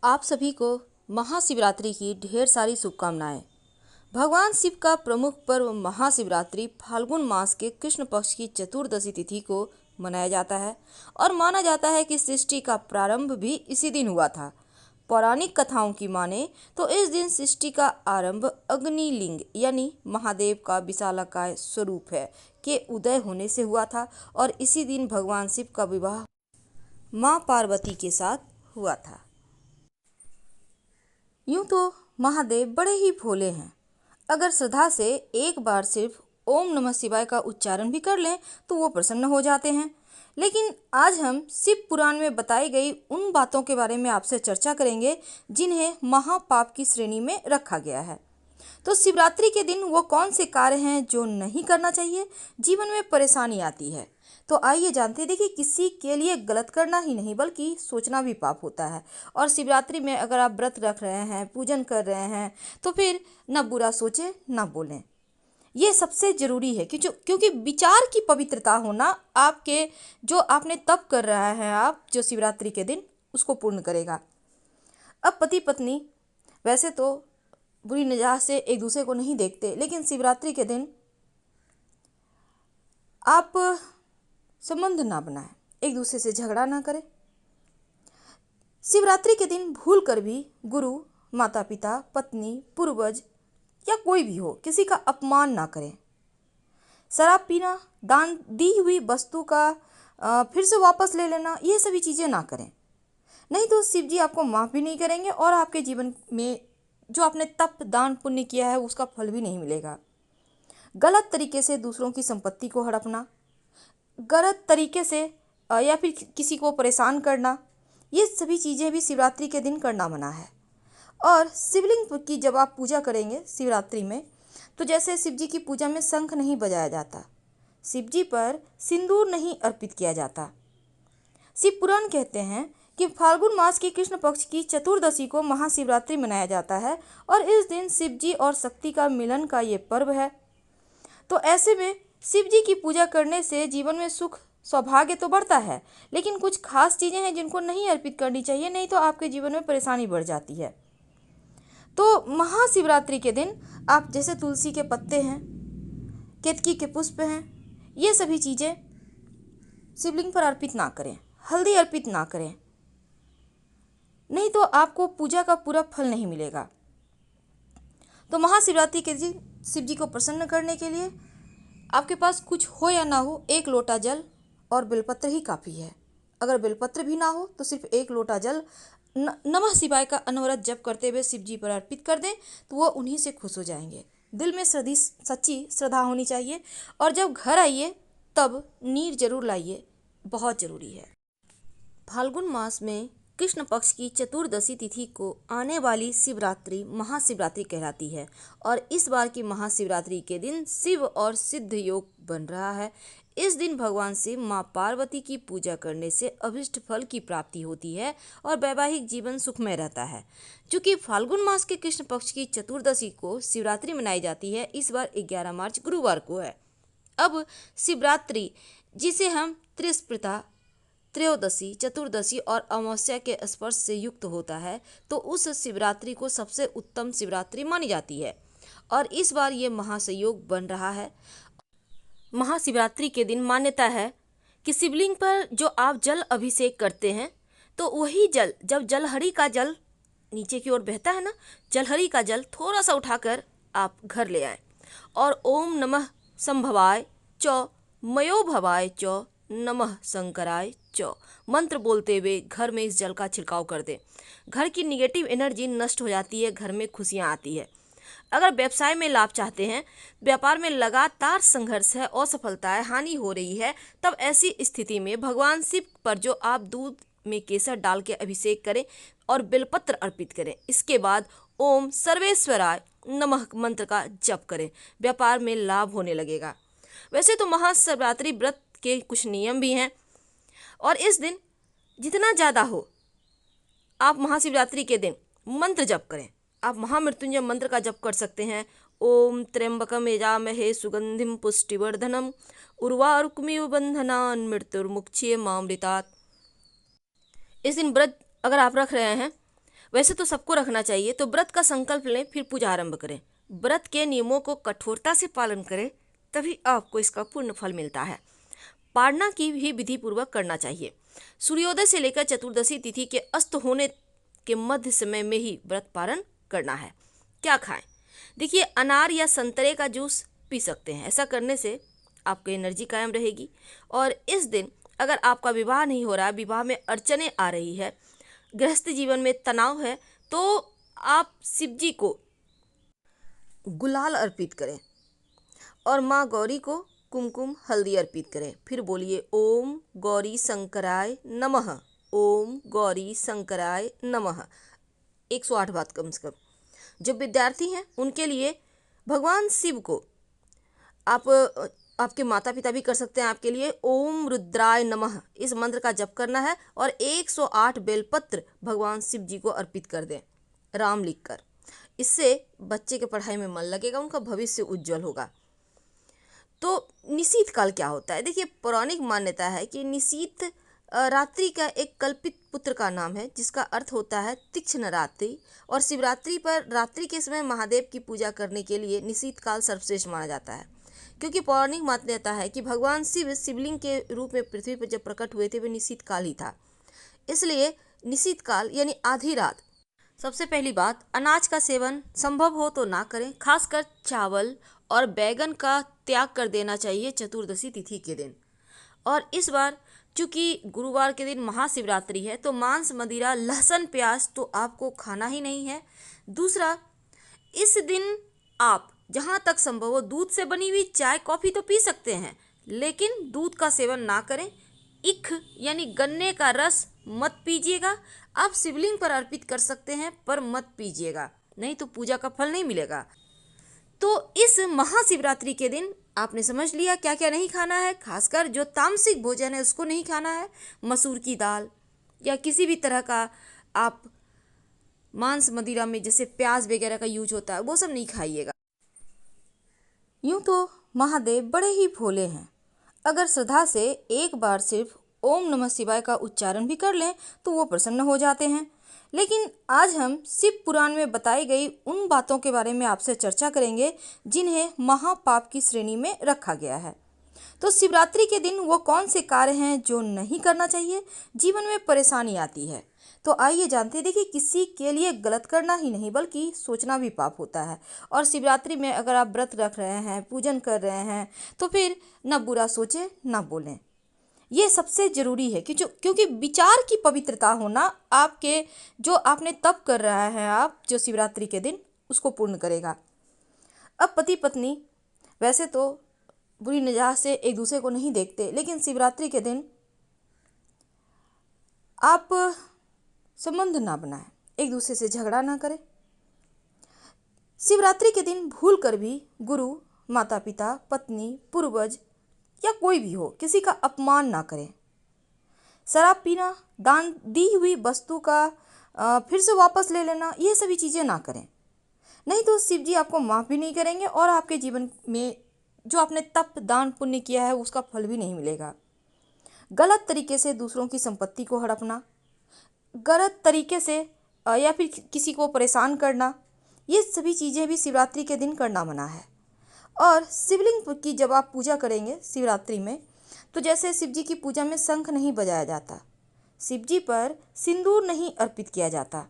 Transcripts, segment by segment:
आप सभी को महाशिवरात्रि की ढेर सारी शुभकामनाएं। भगवान शिव का प्रमुख पर्व महाशिवरात्रि फाल्गुन मास के कृष्ण पक्ष की चतुर्दशी तिथि को मनाया जाता है और माना जाता है कि सृष्टि का प्रारंभ भी इसी दिन हुआ था। पौराणिक कथाओं की माने तो इस दिन सृष्टि का आरंभ अग्निलिंग यानी महादेव का विशालकाय स्वरूप है के उदय होने से हुआ था और इसी दिन भगवान शिव का विवाह माँ पार्वती के साथ हुआ था। यूं तो महादेव बड़े ही भोले हैं। अगर श्रद्धा से एक बार सिर्फ ओम नमः शिवाय का उच्चारण भी कर लें तो वो प्रसन्न हो जाते हैं। लेकिन आज हम शिव पुराण में बताई गई उन बातों के बारे में आपसे चर्चा करेंगे जिन्हें महापाप की श्रेणी में रखा गया है। तो शिवरात्रि के दिन वो कौन से कार्य हैं जो नहीं करना चाहिए, जीवन में परेशानी आती है। तो आइए जानते हैं। देखिए, किसी के लिए गलत करना ही नहीं बल्कि सोचना भी पाप होता है। और शिवरात्रि में अगर आप व्रत रख रहे हैं, पूजन कर रहे हैं, तो फिर न बुरा सोचें न बोलें। ये सबसे जरूरी है क्योंकि विचार की पवित्रता होना आपके जो आपने तप कर रहा है आप जो शिवरात्रि के दिन उसको पूर्ण करेगा। अब पति पत्नी वैसे तो बुरी निगाह से एक दूसरे को नहीं देखते, लेकिन शिवरात्रि के दिन आप संबंध ना बनाएं, एक दूसरे से झगड़ा ना करें। शिवरात्रि के दिन भूल कर भी गुरु, माता पिता, पत्नी, पूर्वज या कोई भी हो किसी का अपमान ना करें। शराब पीना, दान दी हुई वस्तु का फिर से वापस ले लेना, ये सभी चीज़ें ना करें। नहीं तो शिव जी आपको माफ़ भी नहीं करेंगे और आपके जीवन में जो आपने तप दान पुण्य किया है उसका फल भी नहीं मिलेगा। गलत तरीके से दूसरों की संपत्ति को हड़पना, गलत तरीके से या फिर किसी को परेशान करना, ये सभी चीज़ें भी शिवरात्रि के दिन करना मना है। और शिवलिंग की जब आप पूजा करेंगे शिवरात्रि में, तो जैसे शिव जी की पूजा में शंख नहीं बजाया जाता, शिव जी पर सिंदूर नहीं अर्पित किया जाता। शिव पुराण कहते हैं कि फाल्गुन मास की कृष्ण पक्ष की चतुर्दशी को महाशिवरात्रि मनाया जाता है और इस दिन शिव जी और शक्ति का मिलन का ये पर्व है। तो ऐसे में शिव जी की पूजा करने से जीवन में सुख सौभाग्य तो बढ़ता है, लेकिन कुछ खास चीज़ें हैं जिनको नहीं अर्पित करनी चाहिए, नहीं तो आपके जीवन में परेशानी बढ़ जाती है। तो महाशिवरात्रि के दिन आप जैसे तुलसी के पत्ते हैं, केतकी के पुष्प हैं, ये सभी चीज़ें शिवलिंग पर अर्पित ना करें, हल्दी अर्पित ना करें, नहीं तो आपको पूजा का पूरा फल नहीं मिलेगा। तो महाशिवरात्रि के दिन शिव जी को प्रसन्न करने के लिए आपके पास कुछ हो या ना हो, एक लोटा जल और बेलपत्र ही काफ़ी है। अगर बेलपत्र भी ना हो तो सिर्फ एक लोटा जल नमः शिवाय का अनवरत जप करते हुए शिव जी पर अर्पित कर दें तो वो उन्हीं से खुश हो जाएंगे। दिल में सच्ची श्रद्धा होनी चाहिए। और जब घर आइए तब नीर जरूर लाइए, बहुत ज़रूरी है। फाल्गुन मास में कृष्ण पक्ष की चतुर्दशी तिथि को आने वाली शिवरात्रि महाशिवरात्रि कहलाती है और इस बार की महाशिवरात्रि के दिन शिव और सिद्ध योग बन रहा है। इस दिन भगवान शिव माँ पार्वती की पूजा करने से अभिष्ट फल की प्राप्ति होती है और वैवाहिक जीवन सुखमय रहता है। चूँकि फाल्गुन मास के कृष्ण पक्ष की चतुर्दशी को शिवरात्रि मनाई जाती है, इस बार 11 मार्च गुरुवार को है। अब शिवरात्रि जिसे हम त्रिस्प्रता, त्रयोदशी, चतुर्दशी और अमावस्या के स्पर्श से युक्त होता है, तो उस शिवरात्रि को सबसे उत्तम शिवरात्रि मानी जाती है और इस बार ये महासंयोग बन रहा है। महाशिवरात्रि के दिन मान्यता है कि शिवलिंग पर जो आप जल अभिषेक करते हैं तो वही जल, जब जलहरी का जल नीचे की ओर बहता है ना, जलहरी का जल थोड़ा सा उठाकर आप घर ले आए और ओम नमः संभवाय च मयो भवाय च नमः शंकराय च मंत्र बोलते हुए घर में इस जल का छिड़काव कर दें। घर की निगेटिव एनर्जी नष्ट हो जाती है, घर में खुशियाँ आती है। अगर व्यवसाय में लाभ चाहते हैं, व्यापार में लगातार संघर्ष है, असफलता है, हानि हो रही है, तब ऐसी स्थिति में भगवान शिव पर जो आप दूध में केसर डाल के अभिषेक करें और बेलपत्र अर्पित करें। इसके बाद ओम सर्वेश्वराय नमः मंत्र का जप करें, व्यापार में लाभ होने लगेगा। वैसे तो महाशिवरात्रि व्रत के कुछ नियम भी हैं और इस दिन जितना ज़्यादा हो आप महाशिवरात्रि के दिन मंत्र जप करें। आप महामृत्युंजय मंत्र का जप कर सकते हैं। ओम त्र्यंबकम यजामहे सुगंधिम पुष्टिवर्धनम उर्वारुकमिव बंधनान् मृत्युर्मुक्षीयमामृतात्। इस दिन व्रत अगर आप रख रहे हैं वैसे तो सबको रखना चाहिए, तो व्रत का संकल्प लें फिर पूजा आरंभ करें। व्रत के नियमों को कठोरता से पालन करें, तभी आपको इसका पूर्ण फल मिलता है। पारना की भी विधि पूर्वक करना चाहिए। सूर्योदय से लेकर चतुर्दशी तिथि के अस्त होने के मध्य समय में ही व्रत पारण करना है। क्या खाएं? देखिए, अनार या संतरे का जूस पी सकते हैं। ऐसा करने से आपकी एनर्जी कायम रहेगी। और इस दिन अगर आपका विवाह नहीं हो रहा, विवाह में अड़चने आ रही है, गृहस्थ जीवन में तनाव है, तो आप शिव जी को गुलाल अर्पित करें और माँ गौरी को कुमकुम हल्दी अर्पित करें। फिर बोलिए ओम गौरी शंकराय नमः, ओम गौरी शंकराय नमः 108 बार कम से कम। जो विद्यार्थी हैं उनके लिए भगवान शिव को आपके माता पिता भी कर सकते हैं आपके लिए ओम रुद्राय नमः इस मंत्र का जप करना है और 108 बेलपत्र भगवान शिव जी को अर्पित कर दें राम लिखकर। इससे बच्चे के पढ़ाई में मन लगेगा, उनका भविष्य उज्जवल होगा। तो निशीथ काल क्या होता है? देखिए, पौराणिक मान्यता है कि निशीथ रात्रि का एक कल्पित पुत्र का नाम है, जिसका अर्थ होता है तीक्ष्ण रात्रि। और शिवरात्रि पर रात्रि के समय महादेव की पूजा करने के लिए निशीथ काल सर्वश्रेष्ठ माना जाता है, क्योंकि पौराणिक मान्यता है कि भगवान शिव शिवलिंग के रूप में पृथ्वी पर जब प्रकट हुए थे वे निशीथ काल ही था। इसलिए निशीथ काल यानी आधी रात। सबसे पहली बात, अनाज का सेवन संभव हो तो ना करें, खासकर चावल और बैगन का त्याग कर देना चाहिए चतुर्दशी तिथि के दिन। और इस बार चूंकि गुरुवार के दिन महाशिवरात्रि है, तो मांस मदिरा लहसुन प्याज तो आपको खाना ही नहीं है। दूसरा, इस दिन आप जहाँ तक संभव हो दूध से बनी हुई चाय कॉफ़ी तो पी सकते हैं, लेकिन दूध का सेवन ना करें। इख यानी गन्ने का रस मत पीजिएगा। आप शिवलिंग पर अर्पित कर सकते हैं, पर मत पीजिएगा, नहीं तो पूजा का फल नहीं मिलेगा। तो इस महाशिवरात्रि के दिन आपने समझ लिया क्या क्या नहीं खाना है। खासकर जो तामसिक भोजन है उसको नहीं खाना है। मसूर की दाल या किसी भी तरह का आप मांस मदिरा में जैसे प्याज वगैरह का यूज होता है वो सब नहीं खाइएगा। यूं तो महादेव बड़े ही भोले हैं। अगर श्रद्धा से एक बार सिर्फ ओम नमः शिवाय का उच्चारण भी कर लें तो वो प्रसन्न हो जाते हैं। लेकिन आज हम शिव पुराण में बताई गई उन बातों के बारे में आपसे चर्चा करेंगे जिन्हें महापाप की श्रेणी में रखा गया है। तो शिवरात्रि के दिन वो कौन से कार्य हैं जो नहीं करना चाहिए, जीवन में परेशानी आती है। तो आइए जानते हैं। देखिए, किसी के लिए गलत करना ही नहीं बल्कि सोचना भी पाप होता है। और शिवरात्रि में अगर आप व्रत रख रहे हैं, पूजन कर रहे हैं, तो फिर ना बुरा सोचें ना बोलें। ये सबसे जरूरी है क्योंकि विचार की पवित्रता होना आपके जो आपने तप कर रहा है आप जो शिवरात्रि के दिन उसको पूर्ण करेगा। अब पति पत्नी वैसे तो बुरी निगाह से एक दूसरे को नहीं देखते, लेकिन शिवरात्रि के दिन आप संबंध ना बनाएं, एक दूसरे से झगड़ा ना करें। शिवरात्रि के दिन भूल कर भी गुरु, माता पिता, पत्नी, पूर्वज या कोई भी हो किसी का अपमान ना करें। शराब पीना, दान दी हुई वस्तु का फिर से वापस ले लेना, ये सभी चीज़ें ना करें, नहीं तो शिव जी आपको माफ़ भी नहीं करेंगे और आपके जीवन में जो आपने तप दान पुण्य किया है उसका फल भी नहीं मिलेगा। गलत तरीके से दूसरों की संपत्ति को हड़पना, गलत तरीके से या फिर किसी को परेशान करना, ये सभी चीज़ें भी शिवरात्रि के दिन करना मना है। और शिवलिंग की जब आप पूजा करेंगे शिवरात्रि में, तो जैसे शिव जी की पूजा में शंख नहीं बजाया जाता, शिव जी पर सिंदूर नहीं अर्पित किया जाता।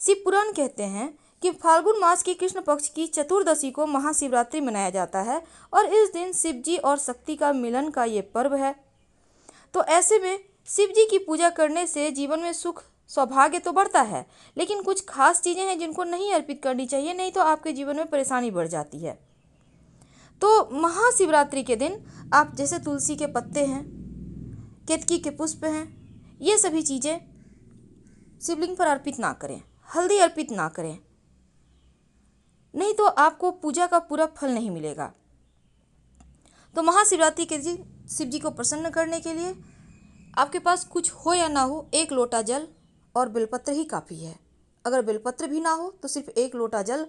शिव पुराण कहते हैं कि फाल्गुन मास की कृष्ण पक्ष की चतुर्दशी को महाशिवरात्रि मनाया जाता है और इस दिन शिव जी और शक्ति का मिलन का ये पर्व है। तो ऐसे में शिव जी की पूजा करने से जीवन में सुख सौभाग्य तो बढ़ता है, लेकिन कुछ खास चीज़ें हैं जिनको नहीं अर्पित करनी चाहिए, नहीं तो आपके जीवन में परेशानी बढ़ जाती है। तो महाशिवरात्रि के दिन आप जैसे तुलसी के पत्ते हैं, केतकी के पुष्प हैं, ये सभी चीज़ें शिवलिंग पर अर्पित ना करें, हल्दी अर्पित ना करें, नहीं तो आपको पूजा का पूरा फल नहीं मिलेगा। तो महाशिवरात्रि के दिन शिव जी को प्रसन्न करने के लिए आपके पास कुछ हो या ना हो, एक लोटा जल और बेलपत्र ही काफ़ी है। अगर बेलपत्र भी ना हो तो सिर्फ एक लोटा जल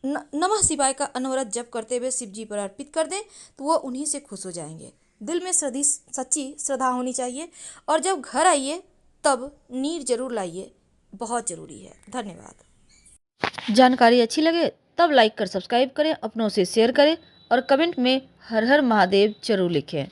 नमः शिवाय का अनवरत जप करते हुए शिव जी पर अर्पित कर दें, तो वो उन्हीं से खुश हो जाएंगे। दिल में सच्ची श्रद्धा होनी चाहिए। और जब घर आइए तब नीर जरूर लाइए, बहुत ज़रूरी है। धन्यवाद। जानकारी अच्छी लगे तब लाइक कर सब्सक्राइब करें, अपनों से शेयर करें और कमेंट में हर हर महादेव जरूर लिखें।